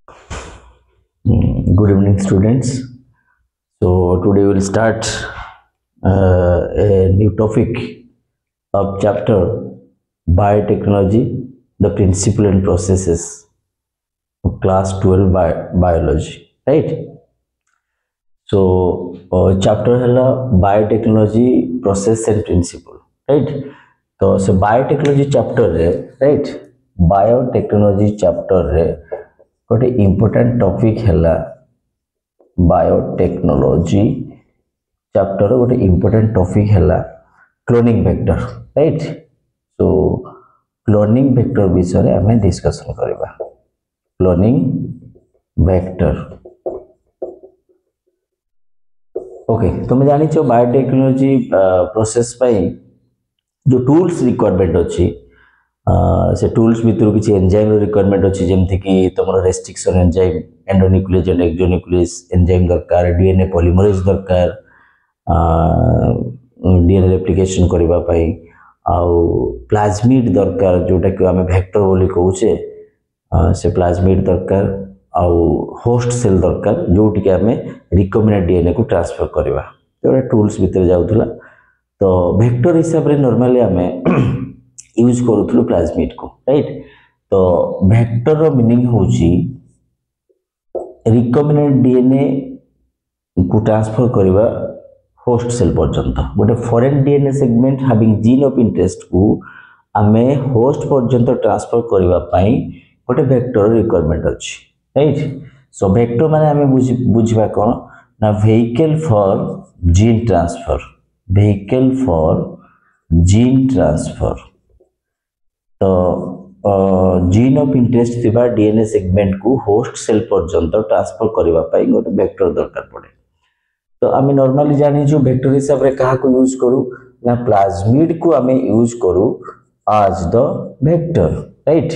Good evening, students. So today we'll start a new topic of chapter biotechnology, the principle and processes of class 12 biology. Right? So chapter hela biotechnology process and principle. Right? So biotechnology chapter re, right? Biotechnology chapter re ଗୋଟେ important topic ହେଲା biotechnology chapter गोटे important topic है cloning vector right so cloning vector विषय आम discussion करवा cloning vector okay तुम जानी biotechnology process जो टूल्स रिक्वायरमेंट अच्छी से टूल्स भितर किसी एंजाइम रिक्वायरमेंट अच्छी जमती कि तुम restriction enzyme endonuclease and exonuclease enzyme दरकार डीएनए पॉलीमरेज दरकार डीएनए रेप्लिकेशन करबा पई आउ प्लाज्मिड दरकार जोटा कि आम वेक्टर बोली कहूचे से प्लाज्मिड दरकार आउ होस्ट सेल दरकार जोटी कि आम रिकम्बिनेंट डीएनए को ट्रांसफर करबा तो टूल्स भितर जाउथला तो वेक्टर हिसाब रे नॉर्मली आम यूज करूँ प्लाज्मिड को राइट तो वेक्टर मीनिंग हूँ रिकम्बिनेंट डीएनए को ट्रांसफर करवा होस्ट सेल पर्यंत गोटे foreign DNA segment having gene of interest को आमे होस्ट पर्यंत ट्रांसफर करने गोटे वेक्टर रिक्वायरमेंट अच्छी राइट सो वेक्टर माने आमे बुझा कौन ना vehicle for gene transfer vehicle for gene transfer तो जीन ऑफ इंटरेस्ट थिबा डीएनए सेगमेंट को होस्ट सेल पर्यंत ट्रांसफर करने गोटे वेक्टर दरकार पड़े तो आम नॉर्मली जानी वेक्टर हिसाब से क्या यूज करूँ ना प्लाज्मिड को आम यूज करूँ आज द वेक्टर राइट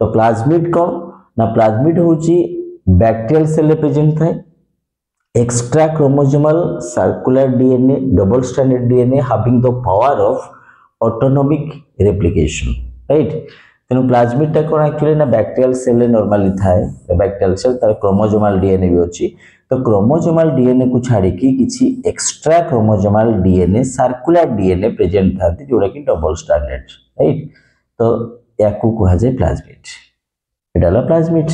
तो प्लाज्मिड कौन ना प्लाज्मिड हूँ बैक्टीरियल सेल प्रेजेंट थाए extra chromosomal circular DNA double stranded DNA having the power of autonomic replication right तेणु प्लाज्मिडटा कौन एक्चुअली ना बैक्टीरियल सेल नॉर्मली थाए बैक्टीरियल सेल तार क्रोमोसोमल डीएनए भी अच्छी तो क्रोमोसोमल डीएनए को छाड़ी किसी extra chromosomal DNA circular DNA present था जोटा कि डबल स्ट्रैंडेड राइट तो या कहा जाए प्लाज्मिड एटा प्लाज्मिड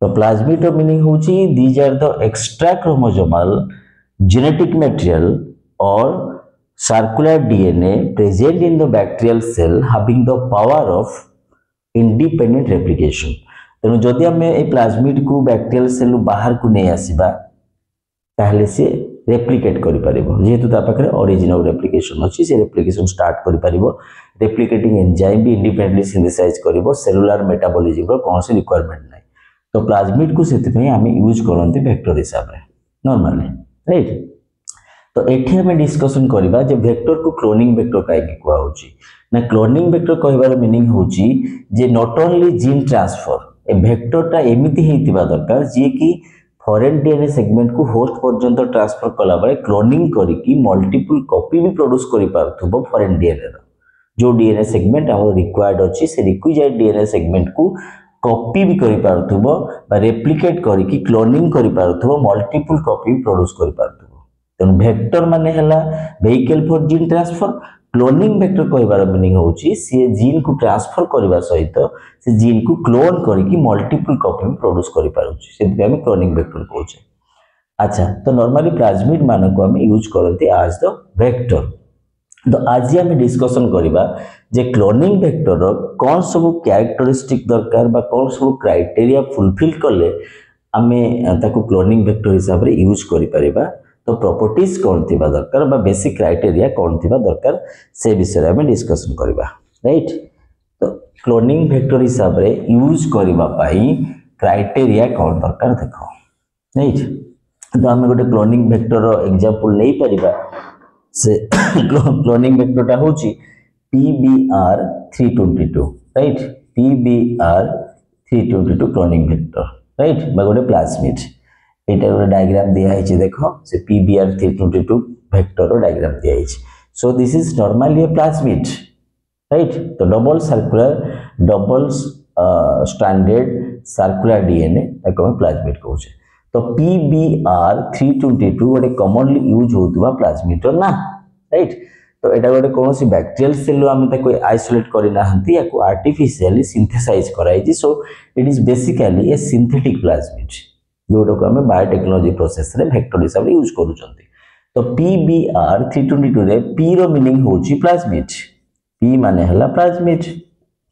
तो प्लाज्मिड मीनिंग हूँ these are the extra chromosomal genetic material और circular DNA present in the bacterial cell having the power of independent replication तेणु जदि आम ये प्लाज्मिड को बैक्टीरियल सेल बाहर को नहीं आसवा ताहले से रेप्लिकेट कर जेहेतु पाखे ओरिजिनल रेप्लिकेशन अच्छी से रेप्लिकेशन स्टार्ट कर रेप्लिकेटिंग एंजाइम भी इंडिपेंडेंटली सिंथेसाइज कर सेलुलर मेटाबॉलिज्म कौन से रिक्वायरमेंट नहीं तो प्लाज्मिड को से आम यूज करते वेक्टर हिसाब से नॉर्मली राइट तो ये आम डिस्कसन करवा वेक्टर को क्लोनिंग वेक्टर कहीं कहुच्छी ना क्लोनिंग वेक्टर कहबार मीनिंग हूँ नॉट ओनली जीन ट्रांसफर ए वेक्टरटा एमती होता दरकार जी कि फॉरेन डीएनए सेगमेंट को होस्ट पर्यंत ट्रांसफर कला बेले क्लोनिंग करके मल्टीपल कॉपी भी प्रोड्यूस कर पार्थुबो फॉरेन डीएनए जो डीएनए सेगमेंट आम रिक्वायर्ड अच्छी से रिक्विजाइट डीएनए सेगमेंट को कॉपी भी कर पार्थुबो बा रेप्लिकेट करके क्लोनिंग कर पार्थुबो मल्टीपल कॉपी भी प्रोड्यूस कर पार्थुबो तेणु वेक्टर माने हला vehicle for gene transfer cloning vector कहबार मीनिंग हूँ सी जीन को ट्रांसफर करने सहित से जीन को क्लोन करके मल्टीपल कॉपी प्रोड्यूस कर क्लोनिंग वेक्टर कहे अच्छा तो नॉर्मली प्लाज्मिड मान को आम यूज करते आज द वेक्टर तो आज आम डिस्कसन करवा जे क्लोनिंग वेक्टर कौन सब कैरेक्टरिस्टिक दरकार बा कौन सब क्राइटेरिया फुलफिल कले आम क्लोनिंग वेक्टर हिसाब से यूज कर तो प्रॉपर्टीज कौन थी दरकार बा बेसिक क्राइटेरिया कौन थी दरकार से विषय में डिस्कसन करवा राइट तो क्लोनिंग वेक्टर हिसाब से यूज करने क्राइटेरिया कौन दरकार देख राइट तो आम गोटे क्लोनिंग वेक्टर एग्जांपल नहीं पारिबा से क्लोनिंग वेक्टरटा हूँ PBR 322 right PBR 322 cloning vector right बा गोटे प्लाज्मिड एटा गोटे डायग्राम दिखाई देख से PBR 322 वेक्टर डायग्राम दिखाई so this is normally a plasmid right तो double circular double standard circular DNA ताको हम प्लाज्मिड कहूचे। तो PBR322 गोटे कॉमनली यूज होतबा प्लाज्मिड ना, राइट। तो एटा गोटे कौन सी बैक्टीरियल सेल आम आइसोलेट करना या आर्टिफिशियली सिंथेसाइज कराई। So it is basically a synthetic plasmid जोटा को आम बायोटेक्नोलॉजी प्रोसेस रे वेक्टर हिसाब से यूज करूँ। तो PBR322 रे पी रो मीनिंग होची प्लाज्मिड, पी माने हला प्लाज्मिड,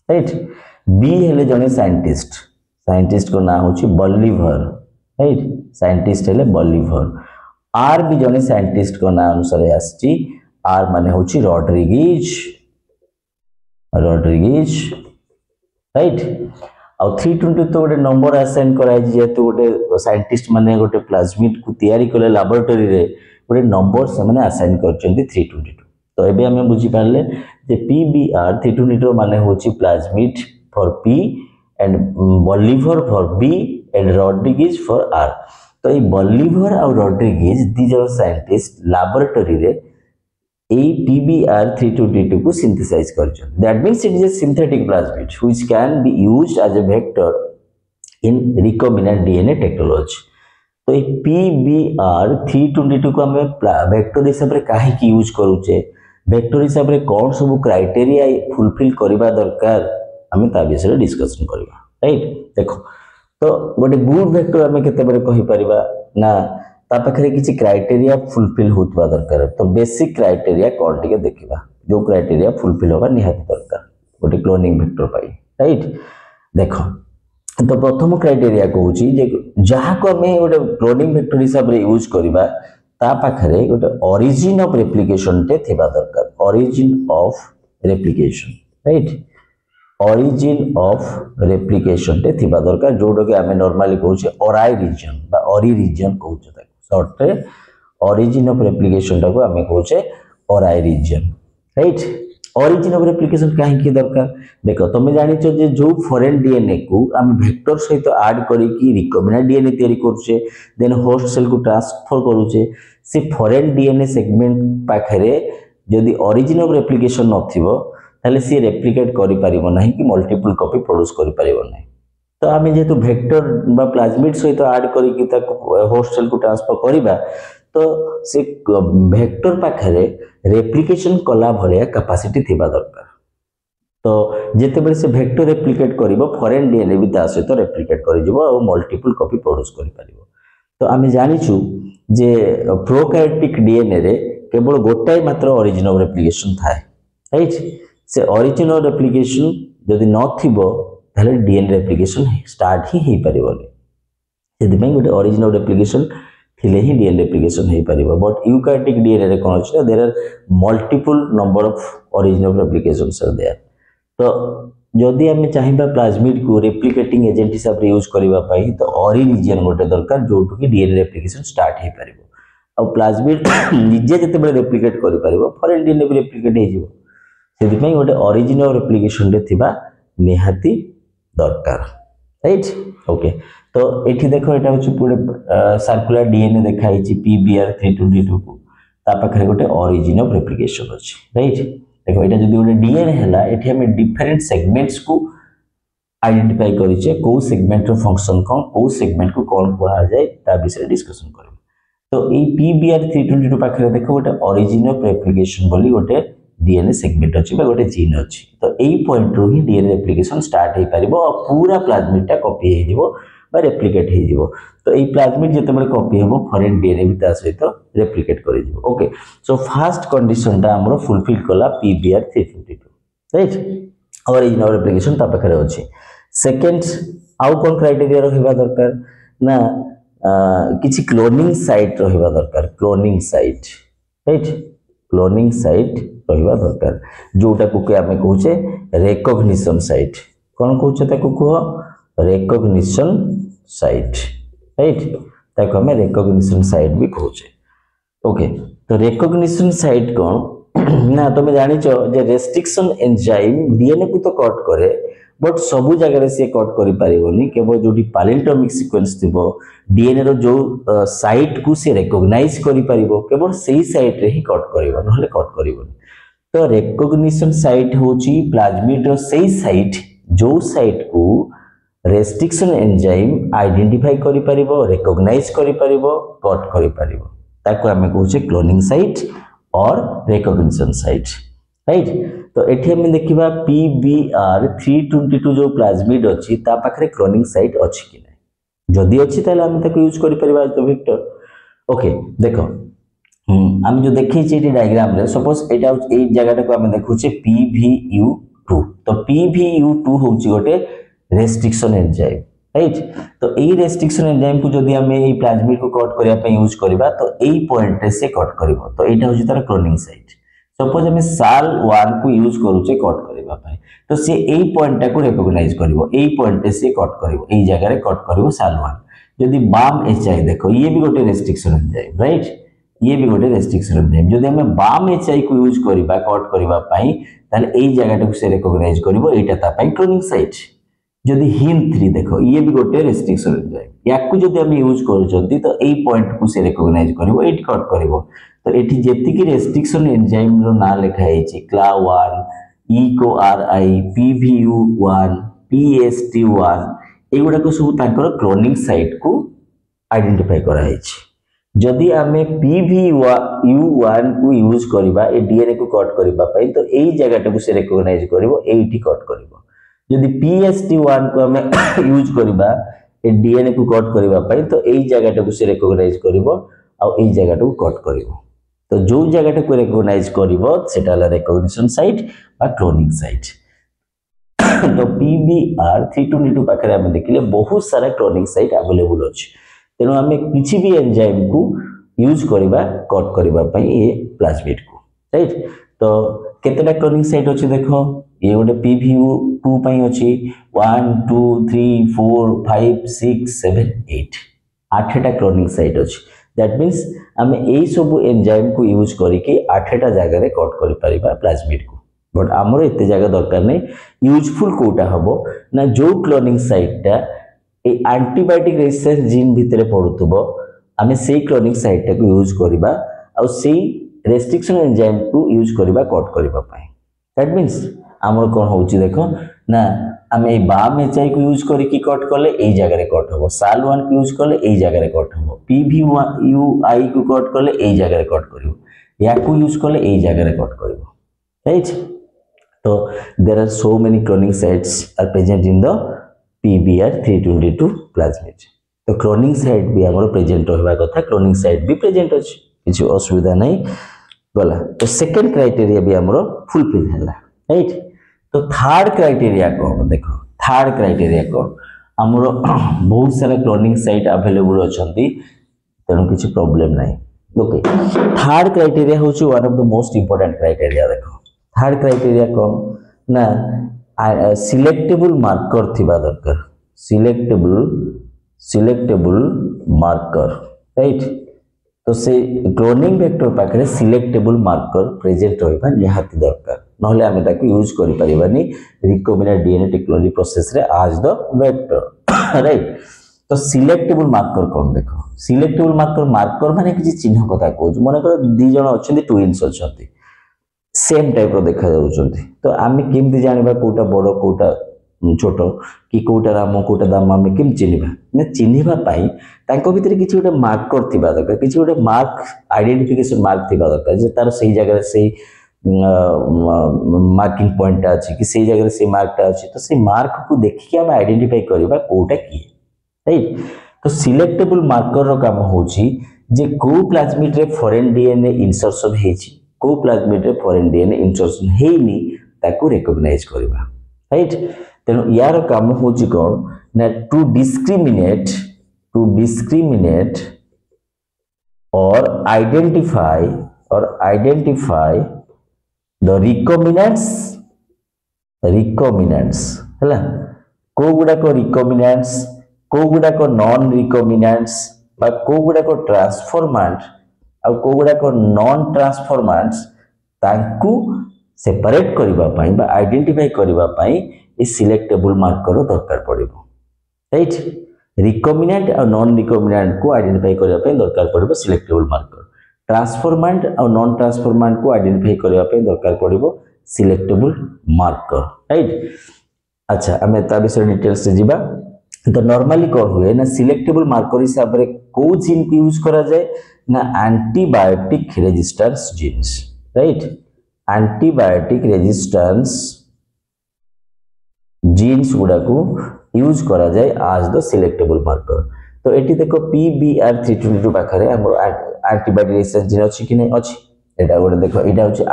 राइट। बी हेले जने साइंटिस्ट, साइंटिस्ट को ना होची बॉलीवर, राइट, साइंटिस्ट हेले बॉलीवर। आर भी जने साइंटिस्ट को ना अनुसार आसची, आर माने होची रॉड्रिगेज, रॉड्रिगेज, राइट। आ 322 तो गोटे नंबर असाइन कराई जेतु गोटे साइंटिस्ट माने गोटे प्लाज्मिड को तैयारी कले लैबोरेटरी रे गोटे नंबर से माने असाइन करचंती 322। तो एबे हमें बुझी पारले जे PBR322 माने होची plasmid for P and Bolivar for B and Rodriguez for R। तो ये बॉलीवर और रॉड्रिगेज दी जन साइंटिस्ट लैबोरेटरी रे PBR322 को सिंथेसाइज करछन। That means it is a synthetic plasmid which can be used as a vector in recombinant DNA technology. तो ये PBR322 को हमें वेक्टर हिसाब से कहीं यूज करूचे, वेक्टर हिसाब से कौन सब क्राइटेरिया फुलफिल करबा दरकार हमें ता विषय डिस्कशन करबा, राइट। देखो तो गोटे गुड वेक्टर हमें केते बरे कहि परिबा ना ता पाखरे किछि क्राइटेरिया फुलफिल होतबा दरकार। तो बेसिक क्राइटेरिया कोन टिके देखिबा, जो क्राइटेरिया फुलफिल होबा निहाती दरकार गोटे क्लोनिंग वेक्टर पाई, राइट। देखो तो प्रथम क्राइटेरिया कहूची जे जहाँ को हमें गोटे क्लोनिंग वेक्टर हिसाब रे यूज करबा ता पाखरे गोटे ओरिजिन ऑफ रेप्लिकेशन टे थिबा दरकार, origin of replication, right, origin of replication टे थिबा दरकार जोडो के हमें नॉर्मली कहूचे ओराई रीजन बा ओरी रीजन कहूचे ताको शॉर्ट रे ओरिजिन ऑफ रेप्लिकेशन टाको हमें कहूचे ओराई region, right. Origin of replication काहे की दरकार देखो तुम जानि छ जे जो फॉरेन डीएनए को हम वेक्टर सहित ऐड करी की रिकॉम्बिनेंट डीएनए तैयारी करछे देन होस्ट सेल को ट्रांसफर करूचे। से फॉरेन डीएनए सेगमेंट पाखरे जदि ओरिजिन ऑफ रेप्लिकेशन नथिबो ताले सी रेप्लिकेट करि परिबो नाही कि मल्टीपल कॉपी प्रोड्यूस करि परिबो नाही। तो आम जेहेतु वेक्टर बा प्लाज्मिड सहित ऐड करी की ताको होस्ट सेल को ट्रांसफर करिबा तो से वेक्टर पाखरे रेप्लिकेशन कला भलिया कैपेसिटी थिबा दरकार। तो जेते बेले से वेक्टर रेप्लिकेट करिवो फॉरेन डीएनए भी ता सहित रेप्लिकेट करि जिवो और मल्टीपल कॉपी प्रोड्यूस करि परिवो। तो आमे जानिछु जे प्रोकैरियोटिक डीएनए रे केवल गोटाई मात्र ओरिजिन ऑफ रेप्लिकेशन थाए, राइट। से ओरिजिन ऑफ रेप्लिकेशन जदि न थिबो ताले डीएनए रेप्लिकेशन स्टार्ट ही हे परिबोनी। सेदि में गोटे ओरिजिन ऑफ रेप्लिकेशन थिले ही डीएनए रेप्लिकेशन हे परिबो। बट यूकैरियोटिक डीएनए रे कोन अछि there are multiple number of origin of replications are there. तो जदि आम चाहिए प्लाज्मिड को रेप्लिकेटिंग एजेंट हिसाब से यूज करबा पई तो ओरी रीजन गोटे दरकार जोटु कि डीएनए रेप्लिकेशन स्टार्ट हे परिबो। आ प्लाज्मिड निजे जते बेले रेप्लिकेट करि परिबो फॉरेन डीएनए भी रेप्लिकेट हे जिवो। सेदि पई गोटे ओरिजिन ऑफ रेप्लिकेशन रे थिबा निहाती दरकार, राइट। ओके तो एठी देखो एटा होची पूरे सर्कुलर डीएनए देखाई छि PBR322 को ता पाखरे गोटे ओरिजिन ऑफ रेप्लिकेशन अछि, राइट। देखो एटा जदि गोटे डीएनए हैला एठी हम डिफरेंट सेगमेंट्स को आइडेंटिफाई करि छै को सेगमेंट रो फंक्शन कोन को सेगमेंट को कोन कहा जाय ता विषय डिस्कशन करब। तो ए PBR322 पाखरे देखो गोटे ओरिजिन ऑफ रेप्लिकेशन बोली गोटे डीएनए सेगमेंट अछि बा गोटे जीन अछि। तो एई पॉइंट रो ही डीएनए रेप्लिकेशन स्टार्ट हे परिबो और पूरा प्लाज्मिड टा कॉपी हे जिवो बा रेप्लिकेट हे जिवो। तो एई प्लाज्मिड जते बेले कॉपी हेबो फॉरेन डीएनए भी ता सहित रेप्लिकेट करि जिवो। ओके सो फर्स्ट कंडीशन टा हमरो फुलफिल कला PBR322, right. Origin of replication ता पाखरे अछि। सेकंड आउ कोन क्राइटेरिया रहबा दरकार ना किछि क्लोनिंग साइट रहबा दरकार, cloning site, right, cloning site रहबा दरकार जोटा को के हमें कहूचे रिकॉग्निशन साइट। कोन कहूचे ताको कहो रिकॉग्निशन साइट, राइट, ताको हमें रिकॉग्निशन साइट भी कहूचे। ओके तो रिकॉग्निशन साइट कोन ना तुम जानि छ जे रेस्ट्रिक्शन एंजाइम डीएनए को तो कट करे बट सबु जगह रे से कट करि परिबोनी केवल जोटी पैलेंटोमिक सीक्वेंस थिबो डीएनए रो जो साइट को से रिकॉग्नाइज करि परिबो केवल सेही साइट रे ही कट करिवो नहले कट करिवोनी। तो रिकॉग्निशन साइट होची प्लाज्मिड रो सेही साइट जो साइट को रेस्ट्रिक्शन एंजाइम आइडेंटिफाई करि परिबो रिकॉग्नाइज करि परिबो कट करि परिबो ताको हमें कहूचे क्लोनिंग साइट और रिकॉग्निशन साइट राइट। तो एठी हमें देखिबा PBR322 जो प्लाज्मिड अछि ता पाखरे क्लोनिंग साइट अछि कि नै जदी अछि ताले हम ताको यूज करि परिबा तो वेक्टर ओके देखो हम जो देखै छी एटी डायग्राम रे सपोज एटा ए जगह को हम देखुचे PVU2 तो PVU2 होउची गोटे रेस्ट्रिक्शन एंजाइम राइट। तो ए रेस्ट्रिक्शन एंजाइम को जदी हम ए प्लाज्मिड को कट करिया पे यूज करबा तो ए पॉइंट रे से कट करबो तो एटा होची तार क्लोनिंग साइट। सपोज हम SAL1 को यूज करूचे कट करबा पे तो से ए पॉइंट को रिकॉग्नाइज करबो ए पॉइंट रे से कट करबो ए जगह रे कट करबो SAL1। जदी BAM HI देखो ये भी गोटे रेस्ट्रिक्शन एंजाइम राइट ये भी गोटे रेस्ट्रिक्शन एंजाइम जदी हम BAM HI को यूज करबा कट करबा पई ताले ए जगह को से रिकॉग्नाइज करबो एटा ता पई क्लोनिंग साइट। जदी HIM3 देखो ये भी गोटे रेस्ट्रिक्शन एंजाइम याकू जदी हम यूज करूचंती तो ए पॉइंट को से रिकॉग्नाइज करबो एट कट करबो तो एठी जेति की रेस्ट्रिक्शन एंजाइम रो ना लिखा हेची CLA1 EcoRI PVU1 PST1 एगुडा को सब ताकर क्लोनिंग साइट को आइडेंटिफाई करा हेची। जदी हमें PVU1 को यूज करबा ए डीएनए को कट करबा पई तो एई जगह को से रिकॉग्नाइज करबो एठी कट करबो। जदी PST1 को हमें यूज करबा ए डीएनए को कट करबा पई तो एई जगह को से रिकॉग्नाइज करबो आ एई जगह को कट करबो तो जो जगह को रिकॉग्नाइज करबो सेटा हला रिकॉग्निशन साइट बा क्लोनिंग साइट। तो PBR322 पाखरे हम देखिले बहुत सारा क्लोनिंग साइट अवेलेबल अछि तेनो हमें किछि भी एंजाइम को यूज करबा कट करबा पई ए प्लाज्मिड को राइट। तो केतेटा क्लोनिंग साइट अछि देखो ये गोटे PVU2 पई अछि 1 2 3 4 5 6 7 8 आठटा क्लोनिंग साइट अछि दैट मींस हमें एई सब एंजाइम को यूज करिके आठटा जगह रे कट करि परिबा प्लाज्मिड को बट हमर एते जगह दरकार नै यूजफुल कोटा हबो ना जो क्लोनिंग साइटटा ए एंटीबायोटिक रेजिस्टेंस जीन भितरे पडुतबो हमें सेई क्लोनिंग साइट को यूज करबा आ सेई रेस्ट्रिक्शन एंजाइम को यूज करबा कट करबा पई दैट मींस हमर कोन होउची देखो ना हमें BAM HI को यूज करिके कट करले एई जगह रे कट हबो SAL1 को यूज करले एई जगह रे कट हबो PVUI को कट करले एई जगह रे कट करिवो या को यूज करले एई जगह रे कट करिवो राइट। तो there are so many cloning sites are present in the PBR322 plasmid. तो क्लोनिंग साइट भी हमर प्रेजेंट होबा कथा क्लोनिंग साइट भी प्रेजेंट अछि किछु असुविधा नै गला। तो सेकंड क्राइटेरिया भी हमर फुलफिल हला राइट। तो थर्ड क्राइटेरिया को देखो थर्ड क्राइटेरिया को हमर बहुत सारा क्लोनिंग साइट अवेलेबल अछंती तेनु किछि प्रॉब्लम नै ओके। थर्ड क्राइटेरिया होछि one of the most important criteria देखो थर्ड क्राइटेरिया को ना सिलेक्टेबल मार्कर थिबा दरकार सिलेक्टेबल मार्कर राइट। तो से क्लोनिंग वेक्टर पाखरे सिलेक्टेबल मार्कर प्रेजेंट होइबा निहाती दरकार नहले हमें ताको यूज करि परिबानी रिकॉम्बिनेंट डीएनए टेक्नोलॉजी प्रोसेस रे आज द वेक्टर राइट। तो सिलेक्टेबल मार्कर कोन देखो सिलेक्टेबल मार्कर माने किछि चिन्ह कथा कहू माने कर दी जण अछंती ट्विन्स अछंती सेम टाइप रो देखा जाउछंती तो आमे केमति जानिबा कोटा बड़ कोटा छोट कि कोटा राम कोटा दाम आमे केम चिनिबा ने चिनिबा पाई तांको भितरे किछि गोटे मार्कर थिबा दरकार किछि गोटे मार्क आइडेंटिफिकेशन मार्क थिबा दरकार जे तार सही जगह से मार्किंग पॉइंट अछि कि सही जगह से मार्कटा अछि तो से मार्क को देखि के हम आइडेंटिफाई करबा कोटा की राइट। तो सिलेक्टेबल मार्कर रो काम होछि जे को प्लाज्मिड रे फॉरेन डीएनए इंसर्शन हेछि को प्लाज्मिड रे फॉरेन डीएनए इंसर्शन हेनी ताको रिकॉग्नाइज करबा राइट। तेनो यार काम होछि कोन ना टू डिस्क्रिमिनेट और आइडेंटिफाई द रिकॉम्बिनेंट्स हला को गुडा को रिकॉम्बिनेंट्स को गुडा को नॉन रिकॉम्बिनेंट्स बा को गुडा को ट्रांसफॉर्मेंट आ को गुडा को नॉन ट्रांसफॉर्मेंट्स तांकू सेपरेट करबा पई बा आइडेंटिफाई करबा पई ए सिलेक्टेबल मार्कर दरकार पड़िबो राइट। रिकॉम्बिनेंट और नॉन रिकॉम्बिनेंट को आइडेंटिफाई करबा पई दरकार पड़िबो सिलेक्टेबल मार्कर ट्रांसफॉर्मेंट और नॉन ट्रांसफॉर्मेंट को आइडेंटिफाई करबा पई दरकार पड़िबो सिलेक्टेबल मार्कर राइट। अच्छा आम ता विषय डिटेल्स से जीवा तो नॉर्मली कौन हुए ना सिलेक्टेबल मार्कर हिसाब से को जीन को यूज करा जाए ना antibiotic resistance genes right antibiotic resistance genes गुड़ा को यूज करा जाए आज द सिलेक्टेबल मार्कर तो एटी देखो PBR322 पाखरे हमर एंटीबायोटिक रेजिस्टेंस जीन अछि कि नै अछि एटा गोटे देखो एटा होची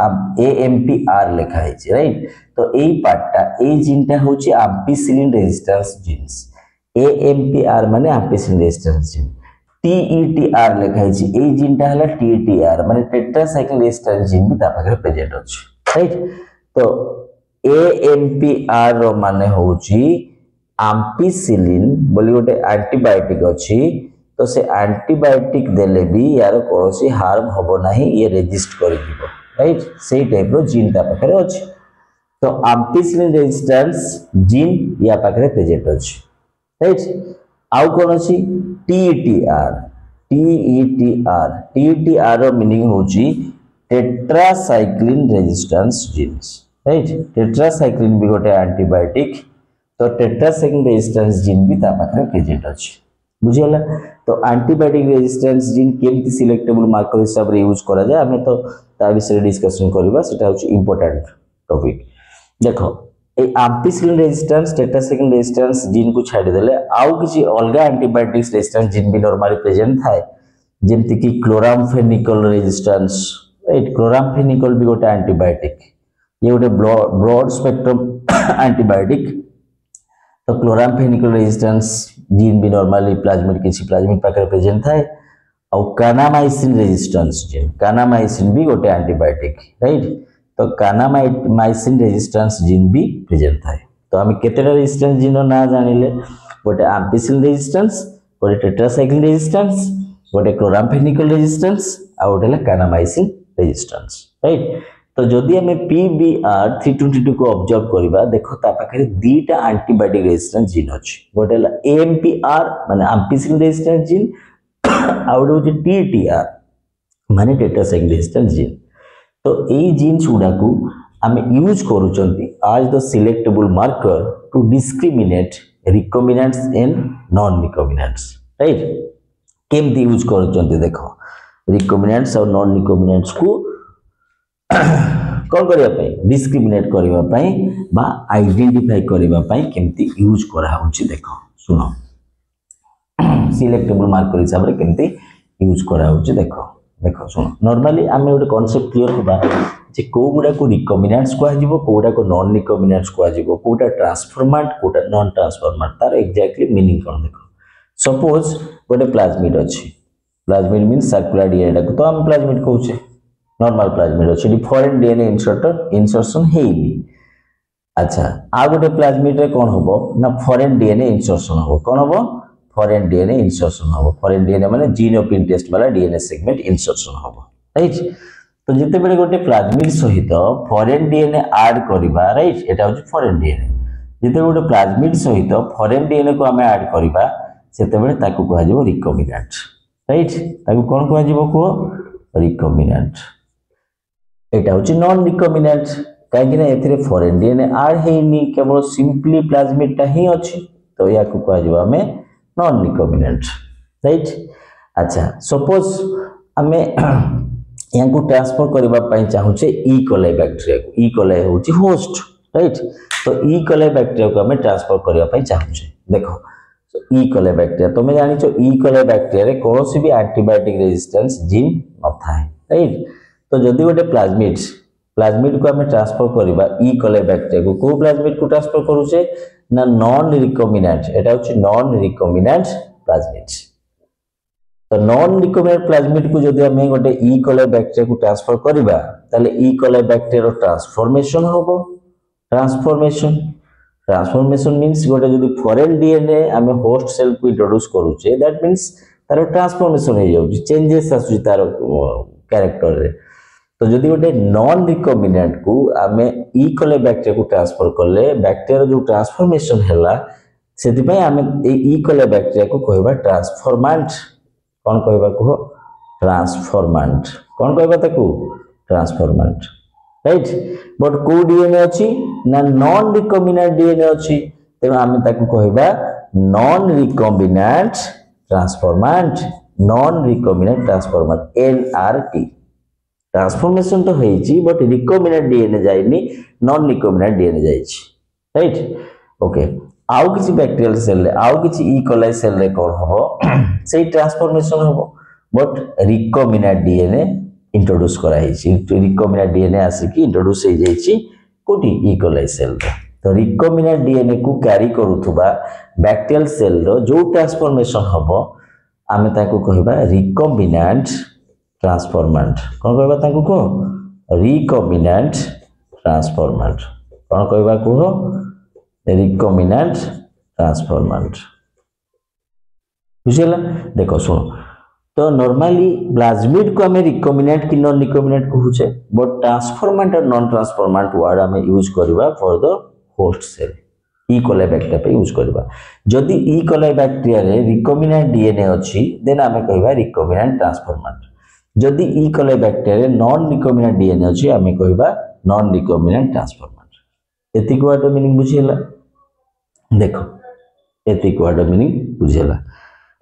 AMPR लिखा है राइट तो एई पार्टटा ए जीनटा होची एम्पिसिलिन रेजिस्टेंस जीन्स AMPR माने एम्पिसिलिन रेजिस्टेंस जीन TETR लिखा है ए जीनटा हला TTR माने टेट्रासाइक्लिन रेजिस्टेंस जीन भी ता पाखरे प्रेजेंट अछि राइट तो AMPR रो माने होची एम्पिसिलिन बोली गोटे एंटीबायोटिक अछि तो से एंटीबायोटिक देले भी यार कोनोसी हार्म होबो नाही ये रेजिस्ट करि दिबो राइट सेही टाइप रो जीन ता पाखरे अछि तो एम्पिसिलिन रेजिस्टेंस जीन या पाखरे प्रेजेंट अछि राइट आउ कोन अछि TETR रो मीनिंग होची tetracycline resistance genes right tetracycline भी गोटे एंटीबायोटिक तो टेट्रासाइक्लिन रेजिस्टेंस जीन भी ता पाखरे प्रेजेंट अछि बुझियला तो एंटीबायोटिक रेजिस्टेंस जीन केमती सिलेक्टेबल मार्कर हिसाब रे यूज करा जाय हमें तो ता विषय डिस्कशन करबा सेटा होची इंपोर्टेंट टॉपिक देखो ए ampicillin resistance tetracycline resistance gene को छाडी देले आउ किछि अलगा एंटीबायोटिक्स रेजिस्टेंस जीन भी नॉर्मली प्रेजेंट थाए जेमति कि क्लोरामफेनिकल रेजिस्टेंस राइट क्लोरामफेनिकल भी गोटे एंटीबायोटिक ये गोटे ब्रॉड स्पेक्ट्रम एंटीबायोटिक तो क्लोरामफेनिकल रेजिस्टेंस जीन भी नॉर्मली प्लाज्मिड किसी प्लाज्मिड पाकर प्रेजेंट थाए और कानामाइसिन रेजिस्टेंस जीन कानामाइसिन भी गोटे एंटीबायोटिक राइट तो कानामाइसिन रेजिस्टेंस जीन भी प्रेजेंट थाए तो आम केतेटा रेजिस्टेंस जीन ना जानिले गोटे एम्पिसिलिन रेजिस्टेंस गोटे टेट्रासाइक्लिन रेजिस्टेंस गोटे क्लोरामफेनिकल रेजिस्टेंस आ गोटे कानामाइसिन रेजिस्टेंस राइट तो जदि आम PBR322 को ऑब्जर्व करबा देखो ता पाखरे दीटा एंटीबायोटिक रेजिस्टेंस जीन अछि गोटे AMPR माने एम्पिसिलिन रेजिस्टेंस जीन आ गोटे होची TTR माने टेट्रासाइक्लिन रेजिस्टेंस जीन तो एई जीन्स गुडा को आम यूज करूचंती as the selectable marker to discriminate recombinants and non recombinants right केमती यूज करूचंती देखो रिकॉम्बिनेंट्स और नॉन रिकॉम्बिनेंट्स को कौन करिया पई डिस्क्रिमिनेट करिवा पई बा आइडेंटिफाई करिवा पई केमती यूज करा होची देखो सुनो सिलेक्टेबल मार्कर हिसाब रे केमती यूज करा होची देखो देखो सुनो नॉर्मली आमे गोटे कांसेप्ट क्लियर होबा जे को गुडा को रिकॉम्बिनेंट्स को आजिबो कोडा को नॉन रिकॉम्बिनेंट्स को आजिबो कोडा ट्रांसफॉर्मेंट कोडा नॉन ट्रांसफॉर्मेंट तार एग्जैक्टली मीनिंग कोन देखो सपोज गोटे प्लाज्मिड अछि प्लाज्मिड मींस सर्कुलर डीएनए को तो हम प्लाज्मिड कहउछे नॉर्मल प्लाज्मिड अछि फॉरेन डीएनए इंसर्शन हेइनी अच्छा आ गोटे प्लाज्मिड रे कोन होबो ना फॉरेन डीएनए इंसर्शन होबो कोन होबो फॉरेन डीएनए इंसर्शन होबो फॉरेन डीएनए माने जीन ऑफ इंटरेस्ट वाला डीएनए सेगमेंट इंसर्शन होबो राइट तो जते बेले गोटे प्लाज्मिड सहित फॉरेन डीएनए ऐड करबा राइट एटा होची फॉरेन डीएनए जते गोटे प्लाज्मिड सहित फॉरेन डीएनए को हमें ऐड करबा सेते बेले ताकू कहै जेबो रिकॉम्बिनेंट राइट ताकू कोन कहै जेबो को रिकॉम्बिनेंट एटा होची नॉन रिकॉम्बिनेंट काहे कि एथिरे फॉरेन डीएनए ऐड हेनी केवल सिंपली प्लाज्मिड ता ही अछि तो या को कहै जेबो हमें नॉन रिकॉम्बिनेंट राइट अच्छा सपोज हमें यांको ट्रांसफर करबा पई चाहू छे ई कोलाई बैक्टीरिया को ई कोलाई होची होस्ट राइट तो ई कोलाई बैक्टीरिया को हमें ट्रांसफर करबा पई चाहू छे देखो ई कोलाई बैक्टीरिया तुम जानि छो ई कोलाई बैक्टीरिया रे कोनोसी भी एंटीबायोटिक रेजिस्टेंस जीन न थाए राइट तो जदि गोटे प्लाज्मिड को हमें ट्रांसफर करबा ई कोलाई बैक्टीरिया को प्लाज्मिड को ट्रांसफर करू छे ना नॉन रिकॉम्बिनेंट एटा होची नॉन रिकॉम्बिनेंट प्लाज्मिड तो नॉन रिकॉम्बिनेंट प्लाज्मिड को जदि हमें गोटे ई कोलाई बैक्टीरिया को ट्रांसफर करबा ताले ई कोलाई बैक्टीरिया रो ट्रांसफॉर्मेशन होबो ट्रांसफॉर्मेशन मींस गोटे जदि फॉरेन डीएनए हमें होस्ट सेल को इंट्रोड्यूस करू छे दैट मींस तारो ट्रांसफॉर्मेशन हो जाउची चेंजेस आसु तारो कैरेक्टर रे तो जदि गोटे नॉन रिकॉम्बिनेंट को हमें ई कोलाई बैक्टीरिया को ट्रांसफर करले बैक्टीरिया जो ट्रांसफॉर्मेशन हैला सेति पई हमें ई कोलाई बैक्टीरिया को कहबा ट्रांसफॉर्मेंट कौन कहबा को ट्रांसफॉर्मेंट कौन कहबा ताकू ट्रांसफॉर्मेंट राइट बट को डीएनए अच्छी ना नॉन रिकॉम्बिनेंट डीएनए अच्छी तेणु आम ताकू कहबा non recombinant transformant non recombinant transformant NRT transformation तो होईची बट रिकॉम्बिनेंट डीएनए जाइनी नॉन रिकॉम्बिनेंट डीएनए जाइची राइट ओके आउ किसी बैक्टीरियल सेल आउ किसी ई कोलाई सेल रे कोन हबो सेही ट्रांसफॉर्मेशन हबो बट रिकॉम्बिनेंट डीएनए इंट्रोड्यूस करा हिची रिकॉम्बिनेंट डीएनए आसिकी इंट्रोड्यूस हो जाइची कोठी ई कोलाई सेल रे तो रिकॉम्बिनेंट डीएनए को कैरी करूथुबा बैक्टीरियल सेल रो जो ट्रांसफॉर्मेशन हबो आमे ताको कहबा रिकॉम्बिनेंट ट्रांसफॉर्मेंट कोन कहबा ताको को रिकॉम्बिनेंट ट्रांसफॉर्मेंट कोन कहबा को रिकॉम्बिनेंट ट्रांसफॉर्मेंट बुझिला देखो सुनो तो नॉर्मली प्लाज्मिड को हमें रिकॉम्बिनेंट कि नॉन रिकॉम्बिनेंट कहूचे बट ट्रांसफॉर्मेंट और नॉन ट्रांसफॉर्मेंट वर्ड हमें यूज करबा for the host cell E coli bacteria पे यूज करबा जदी ई कोलाई बैक्टीरिया रे रिकॉम्बिनेंट डीएनए अछि देन हमें कहबा रिकॉम्बिनेंट ट्रांसफॉर्मेंट जदी ई कोलाई बैक्टीरिया रे नॉन रिकॉम्बिनेंट डीएनए अछि हमें कहबा नॉन रिकॉम्बिनेंट ट्रांसफॉर्मेंट एतिक वर्ड मीनिंग बुझिला देखो एतिक वर्ड मीनिंग बुझिला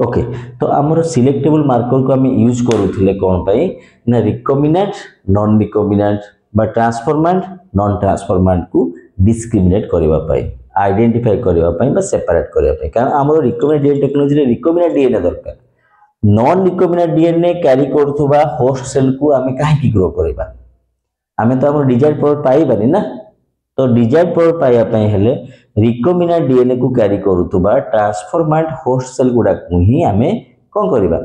ओके तो आमर सिलेक्टेबल मार्कर को हमें यूज करूथिले कोन पई ना रिकॉम्बिनेंट नॉन रिकॉम्बिनेंट बा ट्रांसफॉर्मेंट नॉन ट्रांसफॉर्मेंट को डिस्क्रिमिनेट करबा पई आइडेंटिफाई करबा पई बा सेपरेट करबा पई कारण आमर रिकॉम्बिनेंट डीएनए टेक्नोलॉजी रे रिकॉम्बिनेंट डीएनए दरकार नॉन रिकॉम्बिनेंट डीएनए कैरी करथुबा होस्ट सेल को हमें काहे की ग्रो करबा हमें तो हमर डिजायर्ड पावर पाइबानी ना तो डिजायर्ड पावर पाइबा पई हेले रिकॉम्बिनेंट डीएनए को कैरी करूथुबा ट्रांसफॉर्मेंट होस्ट सेल गुडा को ही हमें कोन करबा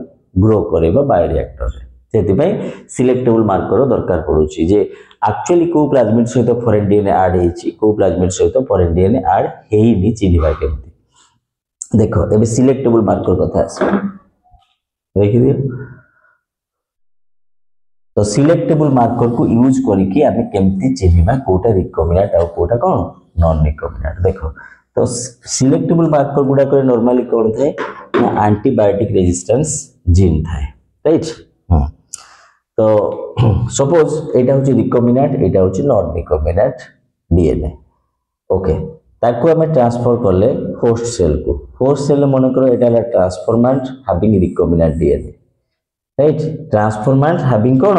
ग्रो करबा बायोरिएक्टर रे सेति पई सिलेक्टेबल मार्कर दरकार पडुची जे एक्चुअली को प्लाज्मिड सहित फॉरेन डीएनए ऐड हेची को प्लाज्मिड सहित फॉरेन डीएनए ऐड हेइनी चिनिबा केमती देखो एबे सिलेक्टेबल मार्कर कथा आसे देखि दियो तो सिलेक्टेबल मार्कर को यूज करके हमें केमती चिनिबा कोटा रिकॉम्बिनेंट और कोटा कोन नॉन रिकॉम्बिनेंट देखो तो सिलेक्टेबल मार्कर गुडा करे नॉर्मली कोन थाए ना एंटीबायोटिक रेजिस्टेंस जीन थाए राइट तो सपोज एटा होची रिकॉम्बिनेंट एटा होची नॉन रिकॉम्बिनेंट डीएनए ओके ताको हमें ट्रांसफर करले होस्ट सेल मन करो एटा ला transformant having recombinant DNA right transformant having कोन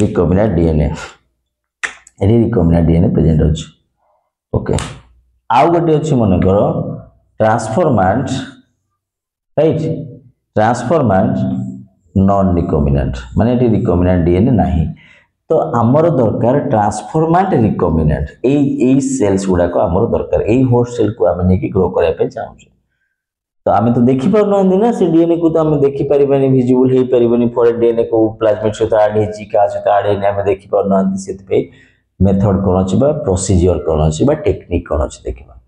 रिकॉम्बिनेंट डीएनए एरी रिकॉम्बिनेंट डीएनए प्रेजेंट अछि ओके आउ गोटे अछि मन करो transformant right transformant non recombinant माने एटी रिकॉम्बिनेंट डीएनए नाही तो आमर दरकार ट्रांसफॉर्मेंट रिकॉम्बिनेंट ए सेल्स गुडा को आमर दरकार ए होस्ट सेल को आमे नेकी ग्रो करे पे चाहू तो आमे तो देखि पर नंदी ना से डीएनए को तो आमे देखि परिबनी विजिबल हे परिबनी फॉरेन डीएनए को प्लाज्मिड सहित ऐड हेची का सहित ऐड हेने आमे देखि पर नंदी सेत पे मेथड कोन अछि बा प्रोसीजर कोन अछि बा टेक्निक कोन अछि देखिबा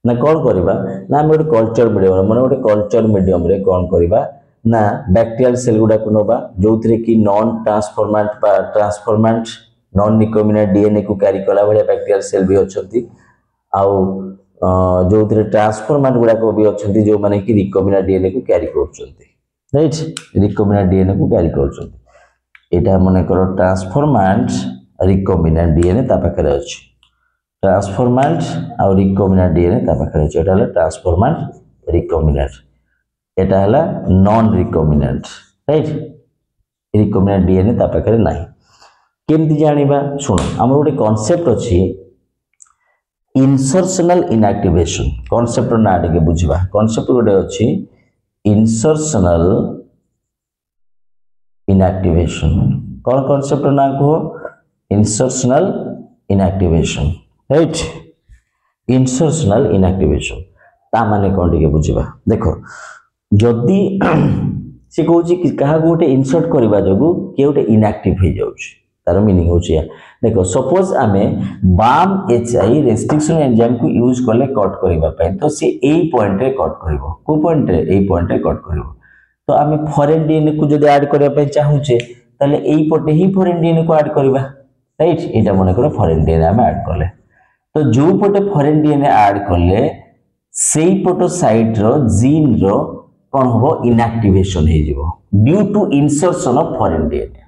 ना कोन करबा ना हम गोटे कल्चर मीडियम माने गोटे कल्चर मीडियम रे कोन करबा ना बैक्टीरियल सेल गुडा को नबा जोथरे की नॉन ट्रांसफॉर्मेंट बा ट्रांसफॉर्मेंट नॉन रिकॉम्बिनेंट डीएनए को कैरी कला बळे बैक्टीरियल सेल भी अछंती आउ जोथरे ट्रांसफॉर्मेंट गुडा को भी अछंती जो माने की रिकॉम्बिनेंट डीएनए को कैरी करछंती राइट रिकॉम्बिनेंट डीएनए को कैरी करछंती एटा माने करो ट्रांसफॉर्मेंट रिकॉम्बिनेंट डीएनए ता पाखरे अछि ट्रांसफॉर्मेंट और रिकॉम्बिनेंट डीएनए ता पाखरे अछि एटा हला ट्रांसफॉर्मेंट रिकॉम्बिनेंट एटा हला non recombinant right recombinant DNA ता पाखरे नाही केमती जानिबा सुनो हमर गोटे कांसेप्ट अछि इंसर्शनल इनएक्टिवेशन कांसेप्ट ना टिके बुझिबा कांसेप्ट गोटे अछि इंसर्शनल इनएक्टिवेशन कोन कांसेप्ट ना को insertional inactivation right insertional inactivation ता माने कोन टिके बुझिबा देखो जदी से कहूची कि कहा गोटे इंसर्ट करबा जगु के गोटे इनएक्टिव हो जाउची तार मीनिंग होची देखो सपोज आमे बाम एचआई रेस्ट्रिक्शन एंजाइम को यूज करले कट करबा पय तो से ए पॉइंट रे कट करबो को पॉइंट रे ए पॉइंट रे कट करबो तो आमे फॉरेन डीएनए को जदी ऐड करबा पय चाहूचे तले एई पटे ही फॉरेन डीएनए को ऐड करबा राइट एटा मने करो फॉरेन डीएनए आमे ऐड करले तो जो पटे फॉरेन डीएनए ऐड करले सेई पटो साइड रो जीन रो कोन होबो इनएक्टिवेशन हे जिवो due to insertion of foreign DNA